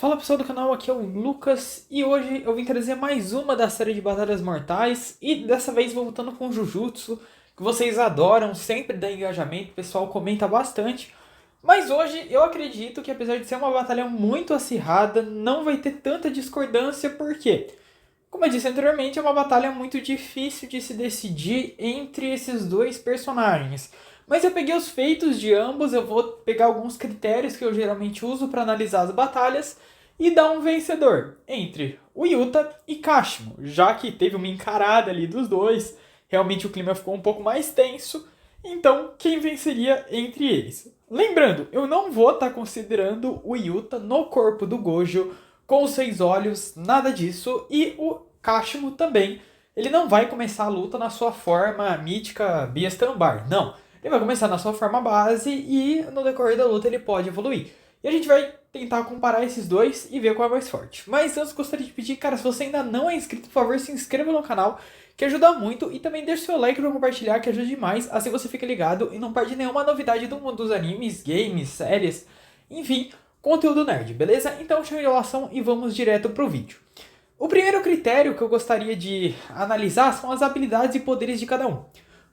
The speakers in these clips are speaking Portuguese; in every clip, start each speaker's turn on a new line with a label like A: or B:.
A: Fala pessoal do canal, aqui é o Lucas e hoje eu vim trazer mais uma da série de Batalhas Mortais e dessa vez voltando com Jujutsu, que vocês adoram, sempre dá engajamento, o pessoal comenta bastante. Mas hoje eu acredito que apesar de ser uma batalha muito acirrada, não vai ter tanta discordância, porque, como eu disse anteriormente, é uma batalha muito difícil de se decidir entre esses dois personagens. Mas eu peguei os feitos de ambos, eu vou pegar alguns critérios que eu geralmente uso para analisar as batalhas e dar um vencedor entre o Yuta e Kashimo, já que teve uma encarada ali dos dois, realmente o clima ficou um pouco mais tenso, então quem venceria entre eles? Lembrando, eu não vou estar considerando o Yuta no corpo do Gojo com os 6 olhos, nada disso, e o Kashimo também. Ele não vai começar a luta na sua forma mítica Biastambar, não. Ele vai começar na sua forma base e no decorrer da luta ele pode evoluir. E a gente vai tentar comparar esses dois e ver qual é mais forte. Mas antes gostaria de pedir, cara, se você ainda não é inscrito, por favor, se inscreva no canal, que ajuda muito. E também deixe seu like para compartilhar, que ajuda demais. Assim você fica ligado e não perde nenhuma novidade do mundo dos animes, games, séries, enfim, conteúdo nerd, beleza? Então, sem enrolação e vamos direto pro vídeo. O primeiro critério que eu gostaria de analisar são as habilidades e poderes de cada um.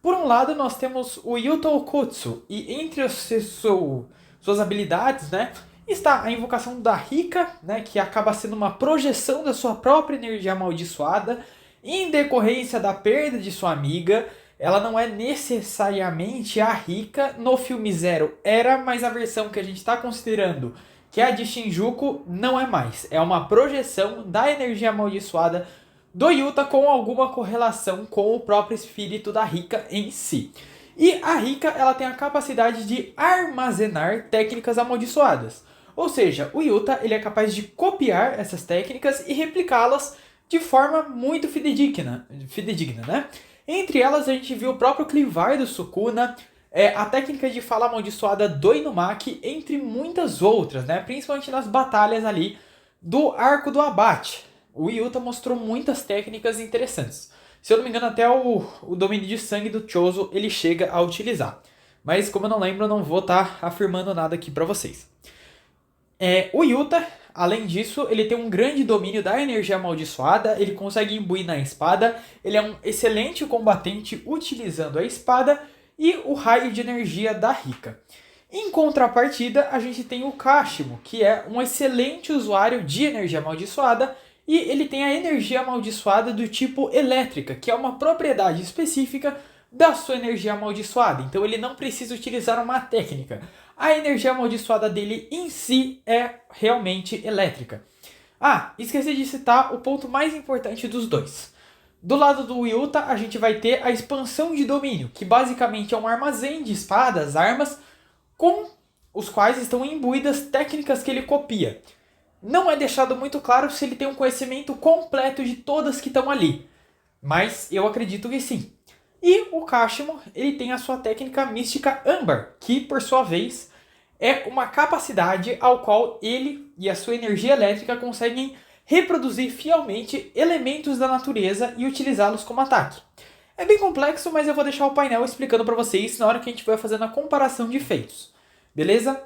A: Por um lado, nós temos o Yuta Okutsu, e entre suas habilidades, né, está a invocação da Rika, né, que acaba sendo uma projeção da sua própria energia amaldiçoada, em decorrência da perda de sua amiga. Ela não é necessariamente a Rika no filme Zero, era, mas a versão que a gente está considerando, que é a de Shinjuku, não é mais. É uma projeção da energia amaldiçoada do Yuta com alguma correlação com o próprio espírito da Rika em si. E a Rika, ela tem a capacidade de armazenar técnicas amaldiçoadas. Ou seja, o Yuta ele é capaz de copiar essas técnicas e replicá-las de forma muito fidedigna, né? Entre elas a gente viu o próprio Clivar do Sukuna, a técnica de fala amaldiçoada do Inumaki, entre muitas outras, né? Principalmente nas batalhas ali do Arco do Abate. O Yuta mostrou muitas técnicas interessantes. Se eu não me engano, até o domínio de sangue do Chozo ele chega a utilizar. Mas como eu não lembro, eu não vou estar afirmando nada aqui para vocês. O Yuta, além disso, ele tem um grande domínio da energia amaldiçoada, ele consegue imbuir na espada, ele é um excelente combatente utilizando a espada e o raio de energia da Rika. Em contrapartida, a gente tem o Kashimo, que é um excelente usuário de energia amaldiçoada, e ele tem a energia amaldiçoada do tipo elétrica, que é uma propriedade específica da sua energia amaldiçoada. Então ele não precisa utilizar uma técnica. A energia amaldiçoada dele em si é realmente elétrica. Ah, esqueci de citar o ponto mais importante dos dois. Do lado do Yuta, a gente vai ter a expansão de domínio, que basicamente é um armazém de espadas, armas, com os quais estão imbuídas técnicas que ele copia. Não é deixado muito claro se ele tem um conhecimento completo de todas que estão ali, mas eu acredito que sim. E o Kashimo, ele tem a sua técnica mística Âmbar, que por sua vez é uma capacidade ao qual ele e a sua energia elétrica conseguem reproduzir fielmente elementos da natureza e utilizá-los como ataque. É bem complexo, mas eu vou deixar o painel explicando para vocês na hora que a gente vai fazendo a comparação de feitos. Beleza?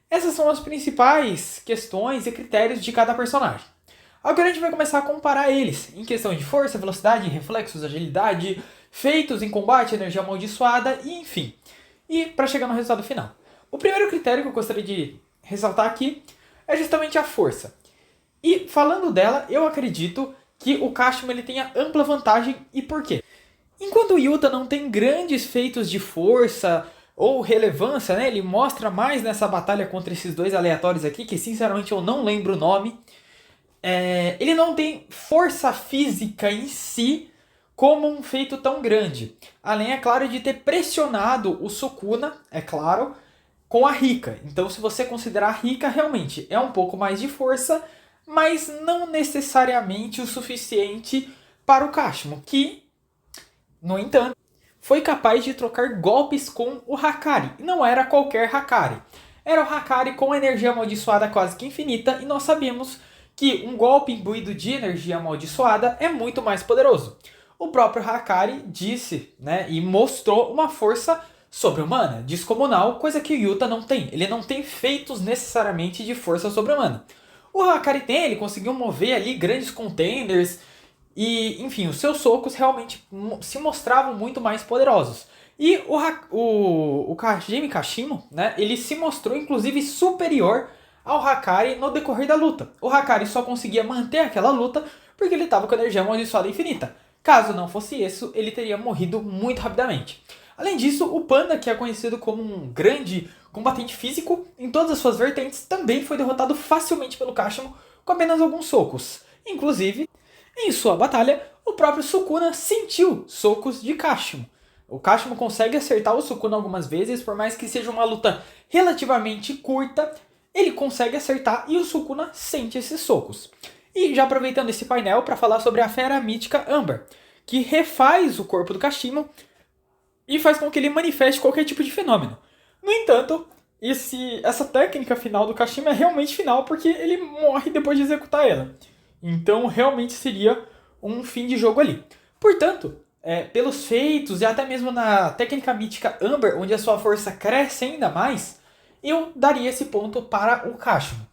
A: Essas são as principais questões e critérios de cada personagem. Agora a gente vai começar a comparar eles em questão de força, velocidade, reflexos, agilidade, feitos em combate, energia amaldiçoada e enfim. E para chegar no resultado final. O primeiro critério que eu gostaria de ressaltar aqui é justamente a força. E falando dela, eu acredito que o Kashimo ele tenha ampla vantagem. E por quê? Enquanto o Yuta não tem grandes feitos de força ou relevância, né? Ele mostra mais nessa batalha contra esses dois aleatórios aqui, que sinceramente eu não lembro o nome. Ele não tem força física em si como um feito tão grande. Além, é claro, de ter pressionado o Sukuna, é claro, com a Rika. Então, se você considerar a Rika, realmente é um pouco mais de força, mas não necessariamente o suficiente para o Kashimo, que, no entanto, foi capaz de trocar golpes com o Hakari. E não era qualquer Hakari. Era o Hakari com energia amaldiçoada quase que infinita. E nós sabemos que um golpe imbuído de energia amaldiçoada é muito mais poderoso. O próprio Hakari disse, né, e mostrou uma força sobre-humana, descomunal, coisa que o Yuta não tem. Ele não tem feitos necessariamente de força sobre-humana. O Hakari tem, ele conseguiu mover ali grandes contenders e, enfim, os seus socos realmente se mostravam muito mais poderosos. E o Hajime Kashimo, né, ele se mostrou inclusive superior ao Hakari no decorrer da luta. O Hakari só conseguia manter aquela luta porque ele estava com a energia amaldiçoada infinita. Caso não fosse isso, ele teria morrido muito rapidamente. Além disso, o Panda, que é conhecido como um grande combatente físico, em todas as suas vertentes, também foi derrotado facilmente pelo Kashimo com apenas alguns socos. Inclusive, em sua batalha, o próprio Sukuna sentiu socos de Kashimo. O Kashimo consegue acertar o Sukuna algumas vezes, por mais que seja uma luta relativamente curta, ele consegue acertar e o Sukuna sente esses socos. E já aproveitando esse painel para falar sobre a fera mítica Amber, que refaz o corpo do Kashimo e faz com que ele manifeste qualquer tipo de fenômeno. No entanto, essa técnica final do Kashimo é realmente final porque ele morre depois de executar ela. Então realmente seria um fim de jogo ali. Portanto, pelos feitos e até mesmo na técnica mítica Amber, onde a sua força cresce ainda mais, eu daria esse ponto para o Kashimo.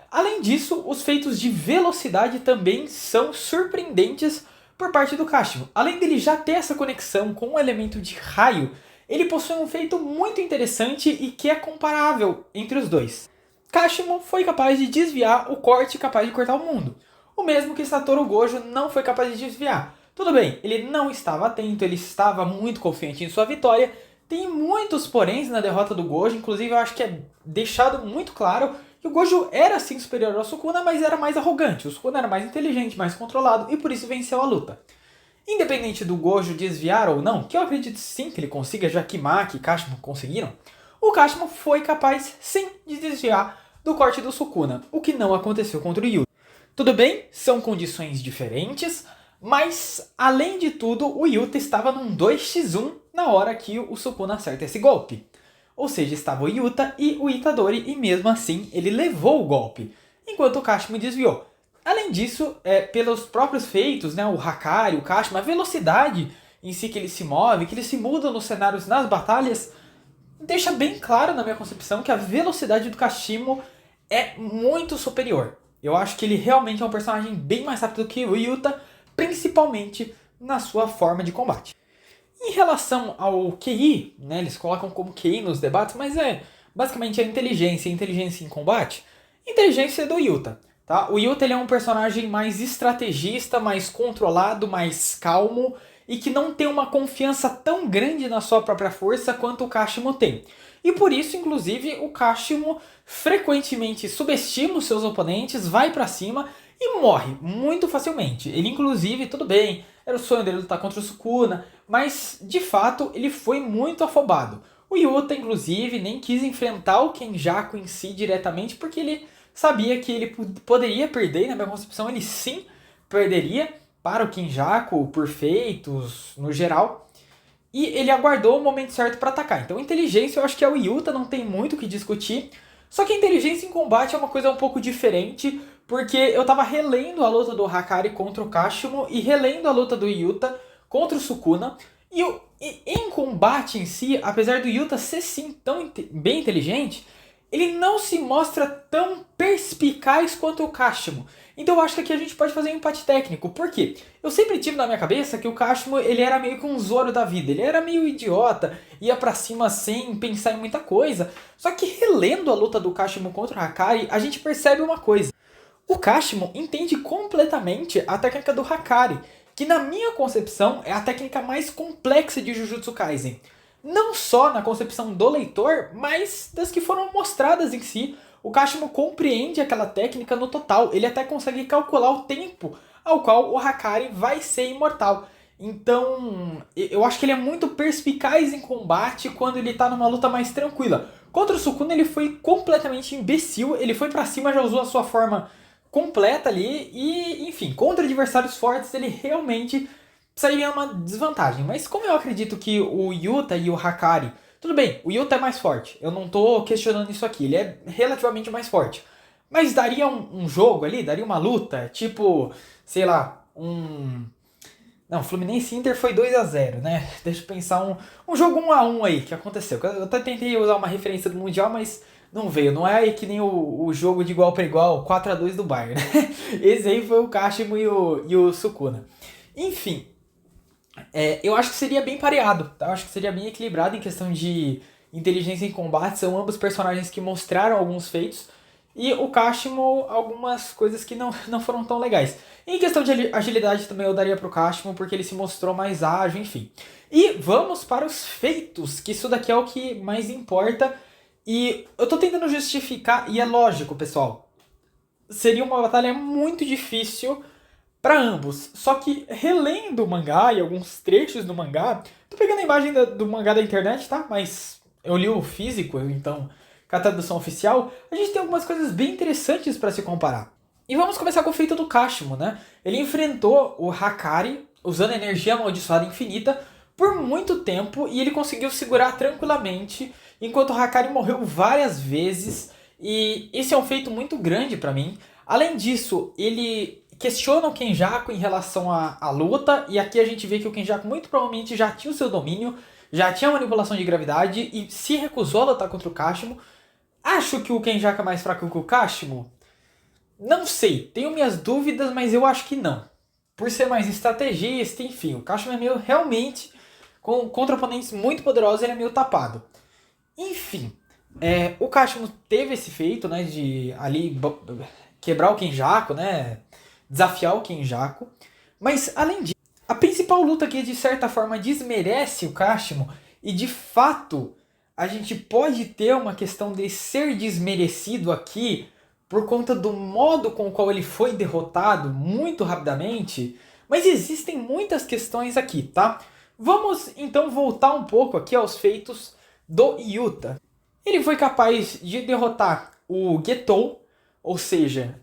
A: Além disso, os feitos de velocidade também são surpreendentes por parte do Kashimo. Além dele já ter essa conexão com o elemento de raio, ele possui um feito muito interessante e que é comparável entre os dois. Kashimo foi capaz de desviar o corte capaz de cortar o mundo. O mesmo que Satoru Gojo não foi capaz de desviar. Tudo bem, ele não estava atento, ele estava muito confiante em sua vitória. Tem muitos poréns na derrota do Gojo, inclusive eu acho que é deixado muito claro que o Gojo era sim superior ao Sukuna, mas era mais arrogante. O Sukuna era mais inteligente, mais controlado e por isso venceu a luta. Independente do Gojo desviar ou não, que eu acredito sim que ele consiga, já que Maki e Kashimo conseguiram, o Kashimo foi capaz sim de desviar do corte do Sukuna, o que não aconteceu contra o Yuta. Tudo bem, são condições diferentes, mas além de tudo, o Yuta estava num 2x1 na hora que o Sukuna acerta esse golpe. Ou seja, estava o Yuta e o Itadori e mesmo assim ele levou o golpe, enquanto o Kashimo desviou. Além disso, pelos próprios feitos, né, o Hakari, o Kashimo, a velocidade em si que ele se move, que ele se muda nos cenários, nas batalhas, deixa bem claro na minha concepção que a velocidade do Kashimo é muito superior. Eu acho que ele realmente é um personagem bem mais rápido que o Yuta, principalmente na sua forma de combate. Em relação ao QI, né, eles colocam como QI nos debates, mas basicamente a inteligência em combate. Inteligência do Yuta. Tá? O Yuta ele é um personagem mais estrategista, mais controlado, mais calmo e que não tem uma confiança tão grande na sua própria força quanto o Kashimo tem. E por isso, inclusive, o Kashimo frequentemente subestima os seus oponentes, vai pra cima e morre muito facilmente. Ele, inclusive, tudo bem, era o sonho dele lutar contra o Sukuna, mas de fato ele foi muito afobado. O Yuta, inclusive, nem quis enfrentar o Kenjaku em si diretamente porque ele sabia que ele poderia perder, na minha concepção ele sim perderia para o Kenjaku por feitos no geral. E ele aguardou o momento certo para atacar. Então inteligência eu acho que é o Yuta, não tem muito o que discutir. Só que a inteligência em combate é uma coisa um pouco diferente, porque eu tava relendo a luta do Hakari contra o Kashimo e relendo a luta do Yuta contra o Sukuna. E em combate em si, apesar do Yuta ser sim tão bem inteligente, ele não se mostra tão perspicaz quanto o Kashimo. Então eu acho que aqui a gente pode fazer um empate técnico. Por quê? Eu sempre tive na minha cabeça que o Kashimo ele era meio que um Zoro da vida. Ele era meio idiota, ia pra cima sem pensar em muita coisa. Só que relendo a luta do Kashimo contra o Hakari, a gente percebe uma coisa. O Kashimo entende completamente a técnica do Hakari, que na minha concepção é a técnica mais complexa de Jujutsu Kaisen. Não só na concepção do leitor, mas das que foram mostradas em si. O Kashimo compreende aquela técnica no total. Ele até consegue calcular o tempo ao qual o Hakari vai ser imortal. Então, eu acho que ele é muito perspicaz em combate quando ele tá numa luta mais tranquila. Contra o Sukuna ele foi completamente imbecil. Ele foi pra cima, já usou a sua forma completa ali. E, enfim, contra adversários fortes ele realmente seria uma desvantagem. Mas como eu acredito que o Yuta e o Hakari... Tudo bem, o Yuta é mais forte. Eu não tô questionando isso aqui. Ele é relativamente mais forte. Mas daria um jogo ali? Daria uma luta? Tipo, sei lá, Não, Fluminense Inter foi 2x0, né? Deixa eu pensar um jogo 1x1 aí que aconteceu. Eu até tentei usar uma referência do Mundial, mas não veio. Não é que nem o jogo de igual para igual, 4-2 do Bayern, né? Esse aí foi o Kashimo e o Sukuna. Enfim, eu acho que seria bem pareado, tá? Eu acho que seria bem equilibrado em questão de inteligência em combate. São ambos personagens que mostraram alguns feitos. E o Kashimo, algumas coisas que não foram tão legais. Em questão de agilidade também eu daria pro Kashimo, porque ele se mostrou mais ágil, enfim. E vamos para os feitos, que isso daqui é o que mais importa. E eu tô tentando justificar, e é lógico, pessoal. Seria uma batalha muito difícil para ambos. Só que relendo o mangá e alguns trechos do mangá, tô pegando a imagem do mangá da internet, tá? Mas eu li o físico, então com a tradução oficial, a gente tem algumas coisas bem interessantes para se comparar. E vamos começar com o feito do Kashimo, né? Ele enfrentou o Hakari usando energia amaldiçoada infinita por muito tempo e ele conseguiu segurar tranquilamente, enquanto o Hakari morreu várias vezes. E esse é um feito muito grande para mim. Além disso, ele questiona o Kenjaku em relação à luta, e aqui a gente vê que o Kenjaku muito provavelmente já tinha o seu domínio, já tinha manipulação de gravidade e se recusou a lutar contra o Kashimo. Acho que o Kenjaku é mais fraco que o Kashimo? Não sei, tenho minhas dúvidas, mas eu acho que não. Por ser mais estrategista, enfim, o Kashimo é meio realmente, contra oponentes muito poderosos, ele é meio tapado. Enfim, o Kashimo teve esse feito, né, de ali quebrar o Kenjaku, né, desafiar o Kenjaku. Mas além disso, a principal luta que de certa forma desmerece o Kashimo, e de fato a gente pode ter uma questão de ser desmerecido aqui por conta do modo com o qual ele foi derrotado muito rapidamente, mas existem muitas questões aqui, tá? Vamos então voltar um pouco aqui aos feitos do Yuta. Ele foi capaz de derrotar o Getou, ou seja,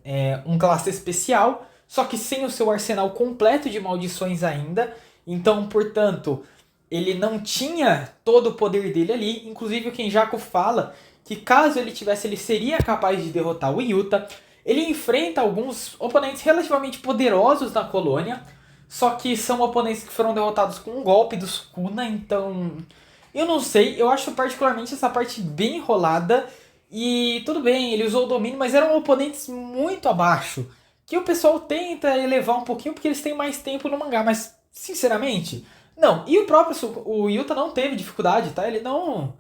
A: um classe especial, só que sem o seu arsenal completo de maldições ainda. Então, portanto, ele não tinha todo o poder dele ali. Inclusive o Kenjaku fala que caso ele tivesse, ele seria capaz de derrotar o Yuta. Ele enfrenta alguns oponentes relativamente poderosos na colônia, só que são oponentes que foram derrotados com um golpe do Sukuna, então eu não sei, eu acho particularmente essa parte bem enrolada. E tudo bem, ele usou o domínio, mas eram oponentes muito abaixo, que o pessoal tenta elevar um pouquinho porque eles têm mais tempo no mangá, mas sinceramente, não. E o próprio o Yuta não teve dificuldade, tá? Ele não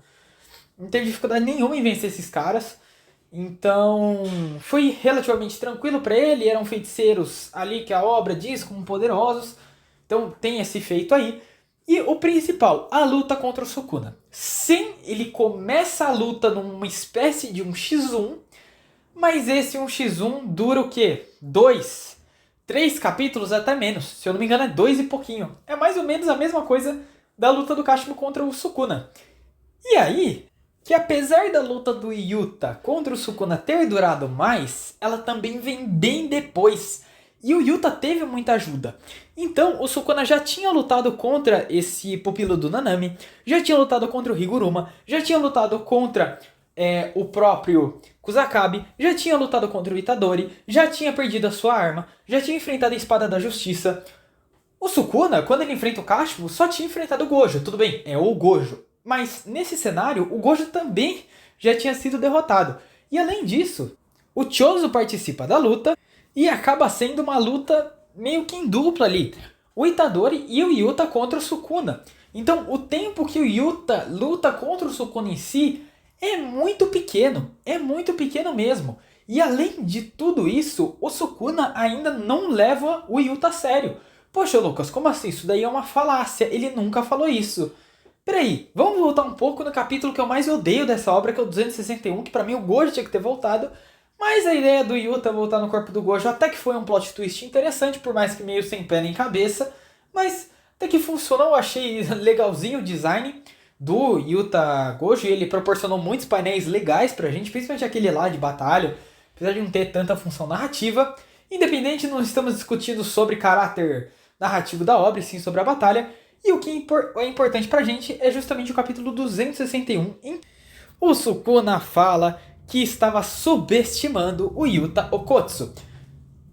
A: teve dificuldade nenhuma em vencer esses caras. Então, foi relativamente tranquilo para ele. Eram feiticeiros ali que a obra diz como poderosos. Então, tem esse feito aí. E o principal, a luta contra o Sukuna. Sim, ele começa a luta numa espécie de um X1, mas esse 1x1 dura o quê? 2, 3 capítulos, até menos. Se eu não me engano é 2 e pouquinho. É mais ou menos a mesma coisa da luta do Kashimo contra o Sukuna. E aí, que apesar da luta do Yuta contra o Sukuna ter durado mais, ela também vem bem depois. E o Yuta teve muita ajuda. Então, o Sukuna já tinha lutado contra esse pupilo do Nanami, já tinha lutado contra o Higuruma, já tinha lutado contra o próprio Kusakabe, já tinha lutado contra o Itadori, já tinha perdido a sua arma, já tinha enfrentado a Espada da Justiça. O Sukuna, quando ele enfrenta o Kashimo, só tinha enfrentado o Gojo. Tudo bem, é o Gojo. Mas nesse cenário, o Gojo também já tinha sido derrotado. E além disso, o Chozo participa da luta e acaba sendo uma luta meio que em dupla ali. O Itadori e o Yuta contra o Sukuna. Então o tempo que o Yuta luta contra o Sukuna em si é muito pequeno mesmo. E além de tudo isso, o Sukuna ainda não leva o Yuta a sério. Poxa, Lucas, como assim? Isso daí é uma falácia, ele nunca falou isso. Peraí, vamos voltar um pouco no capítulo que eu mais odeio dessa obra, que é o 261, que pra mim o Gojo tinha que ter voltado. Mas a ideia do Yuta voltar no corpo do Gojo até que foi um plot twist interessante, por mais que meio sem pé nem cabeça. Mas até que funcionou, eu achei legalzinho o design do Yuta Gojo, e ele proporcionou muitos painéis legais pra gente, principalmente aquele lá de batalha, apesar de não ter tanta função narrativa. Independente, não estamos discutindo sobre caráter narrativo da obra, e sim sobre a batalha. E o que é importante pra gente é justamente o capítulo 261, em o Sukuna fala que estava subestimando o Yuta Okkotsu.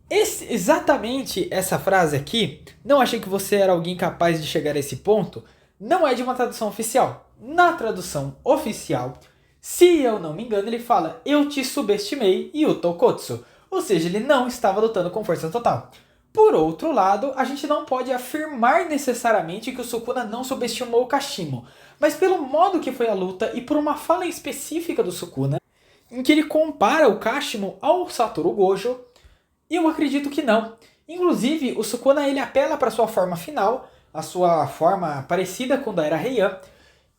A: Exatamente essa frase aqui, não achei que você era alguém capaz de chegar a esse ponto, não é de uma tradução oficial. Na tradução oficial, Se eu não me engano, ele fala, eu te subestimei, Yuta Okkotsu. Ou seja, ele não estava lutando com força total. Por outro lado, a gente não pode afirmar necessariamente que o Sukuna não subestimou o Kashimo. Mas pelo modo que foi a luta e por uma fala específica do Sukuna, em que ele compara o Kashimo ao Satoru Gojo, eu acredito que não. Inclusive, o Sukuna ele apela para sua forma final, a sua forma parecida com a da Era Heian,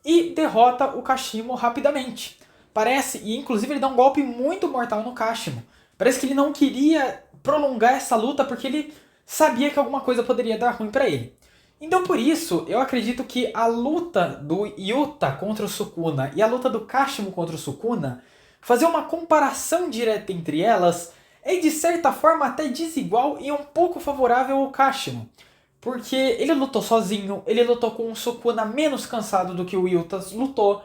A: e derrota o Kashimo rapidamente. Parece, e inclusive ele dá um golpe muito mortal no Kashimo. Parece que ele não queria prolongar essa luta porque ele sabia que alguma coisa poderia dar ruim para ele. Então por isso, eu acredito que a luta do Yuta contra o Sukuna e a luta do Kashimo contra o Sukuna, fazer uma comparação direta entre elas, é de certa forma até desigual e um pouco favorável ao Kashimo. Porque ele lutou sozinho, ele lutou com um Sukuna menos cansado do que o Yuta lutou.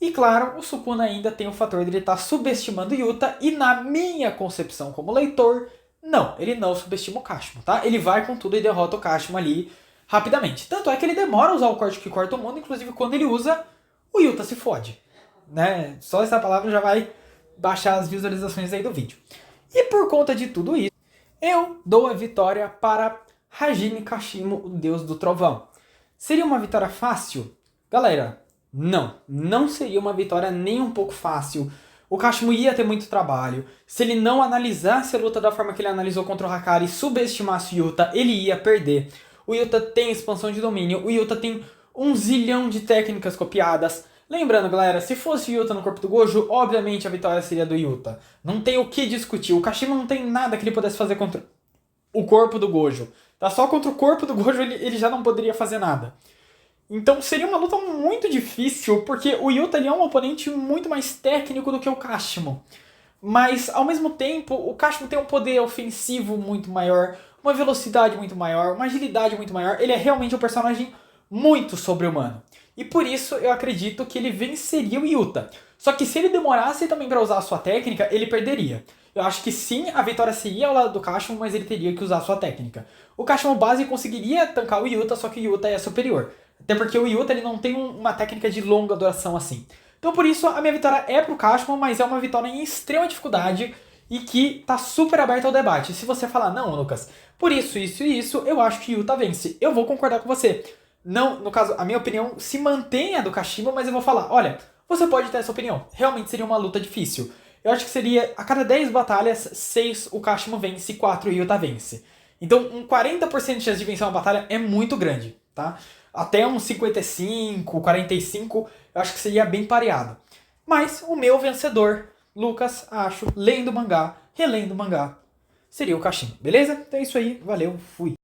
A: E claro, o Sukuna ainda tem o fator de ele estar subestimando o Yuta. E na minha concepção como leitor, não, ele não subestima o Kashimo, tá? Ele vai com tudo e derrota o Kashimo ali rapidamente. Tanto é que ele demora a usar o corte que corta o mundo, inclusive quando ele usa, o Yuta se fode. Né? Só essa palavra já vai baixar as visualizações aí do vídeo. E por conta de tudo isso, eu dou a vitória para Hajime Kashimo, o deus do trovão. Seria uma vitória fácil? Galera, não seria uma vitória nem um pouco fácil. O Kashimo ia ter muito trabalho. Se ele não analisasse a luta da forma que ele analisou contra o Hakari e subestimasse o Yuta, ele ia perder. O Yuta tem expansão de domínio, o Yuta tem 1 zilhão de técnicas copiadas. Lembrando, galera, se fosse o Yuta no corpo do Gojo, obviamente a vitória seria do Yuta. Não tem o que discutir. O Kashimo não tem nada que ele pudesse fazer contra o corpo do Gojo. Tá? Só contra o corpo do Gojo ele já não poderia fazer nada. Então seria uma luta muito difícil, porque o Yuta ele é um oponente muito mais técnico do que o Kashimo. Mas, ao mesmo tempo, o Kashimo tem um poder ofensivo muito maior, uma velocidade muito maior, uma agilidade muito maior. Ele é realmente um personagem muito sobre-humano. E por isso eu acredito que ele venceria o Yuta. Só que se ele demorasse também para usar a sua técnica, ele perderia. Eu acho que sim, a vitória seria ao lado do Kashimo, mas ele teria que usar a sua técnica. O Kashimo base conseguiria tancar o Yuta, só que o Yuta é superior. Até porque o Yuta ele não tem uma técnica de longa duração assim. Então por isso a minha vitória é pro Kashimo, mas é uma vitória em extrema dificuldade e que tá super aberta ao debate. Se você falar, não, Lucas, por isso, isso e isso, eu acho que Yuta vence. Eu vou concordar com você. Não, no caso, a minha opinião se mantém a do Kashimo, mas eu vou falar, olha, você pode ter essa opinião. Realmente seria uma luta difícil. Eu acho que seria, a cada 10 batalhas, 6 o Kashimo vence, 4 o Yuta vence. Então, um 40% de chance de vencer uma batalha é muito grande, tá? Até uns 55, 45, eu acho que seria bem pareado. Mas o meu vencedor, Lucas, acho, lendo mangá, relendo mangá, seria o Kashimo, beleza? Então é isso aí, valeu, fui.